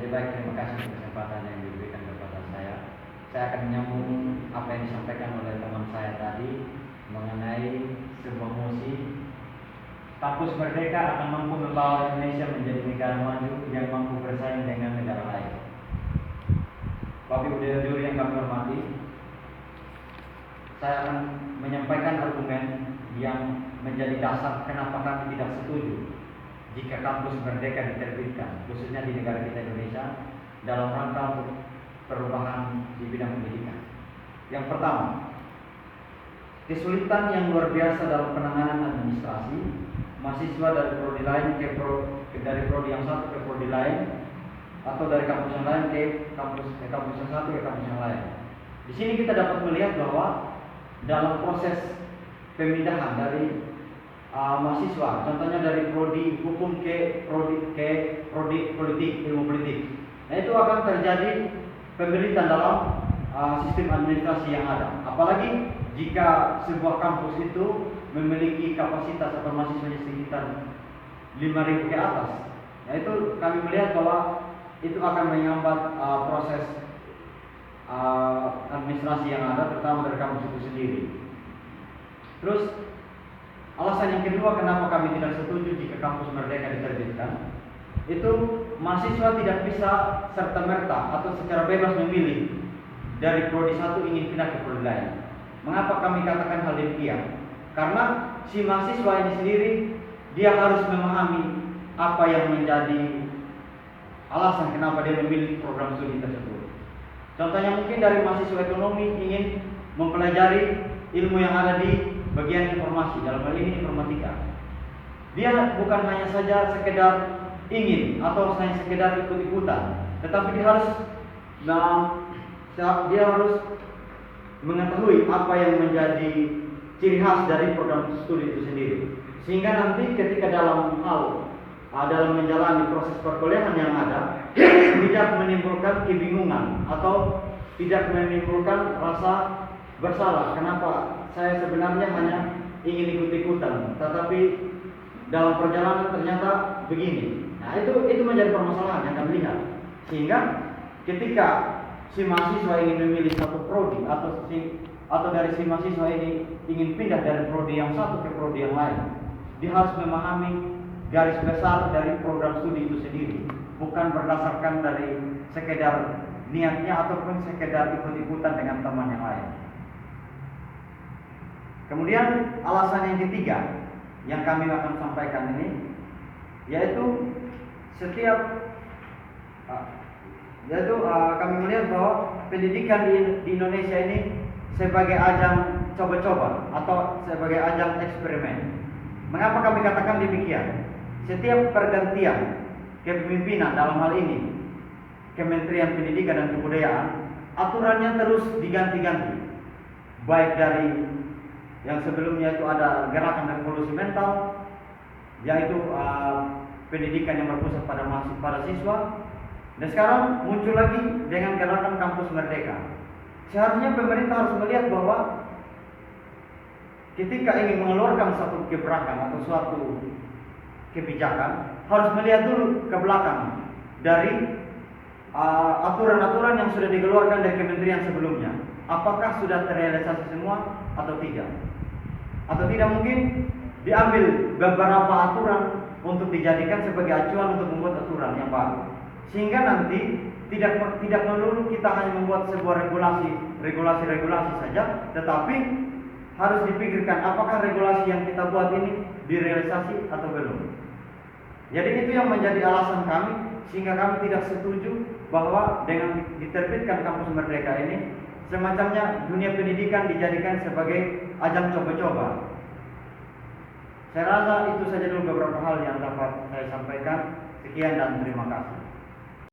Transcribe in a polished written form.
Jadi baik, terima kasih untuk kesempatan yang diberikan kepada saya. Saya akan menyambung apa yang disampaikan oleh teman saya tadi mengenai sebuah mosi kampus merdeka akan mampu membawa Indonesia menjadi negara maju yang mampu bersaing dengan negara lain. Bapak Ibu dan juri yang kami hormati, saya akan menyampaikan argumen yang menjadi dasar kenapa kami tidak setuju jika kampus merdeka diterbitkan, khususnya di negara kita Indonesia, dalam rangka untuk perubahan di bidang pendidikan. Yang pertama, kesulitan yang luar biasa dalam penanganan administrasi mahasiswa dari prodi lain dari prodi yang satu ke prodi lain, atau dari kampus yang lain ke kampus yang satu ke kampus yang lain. Di sini kita dapat melihat bahwa dalam proses pemindahan dari mahasiswa, contohnya dari prodi hukum ke prodi politik, ilmu politik. Nah, itu akan terjadi pemberitaan dalam sistem administrasi yang ada. Apalagi jika sebuah kampus itu memiliki kapasitas atau mahasiswanya sekitar 5.000 ke atas. Nah, itu kami melihat bahwa itu akan menyambat proses administrasi yang ada, terutama dari kampus itu sendiri. Terus alasan yang kedua kenapa kami tidak setuju jika kampus merdeka diterbitkan, itu mahasiswa tidak bisa serta-merta atau secara bebas memilih dari prodi satu ingin pindah ke prodi lain. Mengapa kami katakan hal demikian? Karena si mahasiswa ini sendiri dia harus memahami apa yang menjadi alasan kenapa dia memilih program studi tersebut. Contohnya mungkin dari mahasiswa ekonomi ingin mempelajari ilmu yang ada di bagian informasi, dalam hal ini informatika. Dia bukan hanya saja sekedar ingin atau hanya sekedar ikut-ikutan, tetapi dia harus mengetahui apa yang menjadi ciri khas dari program studi itu sendiri. Sehingga nanti ketika dalam menjalani proses perkuliahan yang ada, tidak menimbulkan kebingungan atau tidak menimbulkan rasa bersalah. Kenapa saya sebenarnya hanya ingin ikut-ikutan, tetapi dalam perjalanan ternyata begini. Nah, itu menjadi permasalahan yang kami lihat. Sehingga ketika si mahasiswa ingin memilih satu prodi atau dari si mahasiswa ini ingin pindah dari prodi yang satu ke prodi yang lain, dia harus memahami garis besar dari program studi itu sendiri, bukan berdasarkan dari sekedar niatnya ataupun sekedar ikut-ikutan dengan teman yang lain. Kemudian alasan yang ketiga yang kami akan sampaikan ini, yaitu kami melihat bahwa pendidikan di Indonesia ini sebagai ajang coba-coba atau sebagai ajang eksperimen. Mengapa kami katakan demikian? Setiap pergantian kepemimpinan, dalam hal ini Kementerian Pendidikan dan Kebudayaan, aturannya terus diganti-ganti. Baik dari yang sebelumnya itu ada gerakan revolusi mental, yaitu pendidikan yang berpusat pada siswa, dan sekarang muncul lagi dengan gerakan kampus merdeka. Seharusnya pemerintah harus melihat bahwa ketika ingin mengeluarkan satu gebrakan atau suatu kebijakan, harus melihat dulu ke belakang dari aturan-aturan yang sudah dikeluarkan dari kementerian sebelumnya. Apakah sudah terrealisasi semua atau tidak? Atau tidak mungkin diambil beberapa aturan untuk dijadikan sebagai acuan untuk membuat aturan yang baru. Sehingga nanti tidak melulu kita hanya membuat sebuah regulasi saja, tetapi harus dipikirkan apakah regulasi yang kita buat ini direalisasi atau belum. Jadi itu yang menjadi alasan kami, sehingga kami tidak setuju bahwa dengan diterbitkan kampus merdeka ini, semacamnya dunia pendidikan dijadikan sebagai ajang coba-coba. Saya rasa itu saja dulu beberapa hal yang dapat saya sampaikan. Sekian dan terima kasih.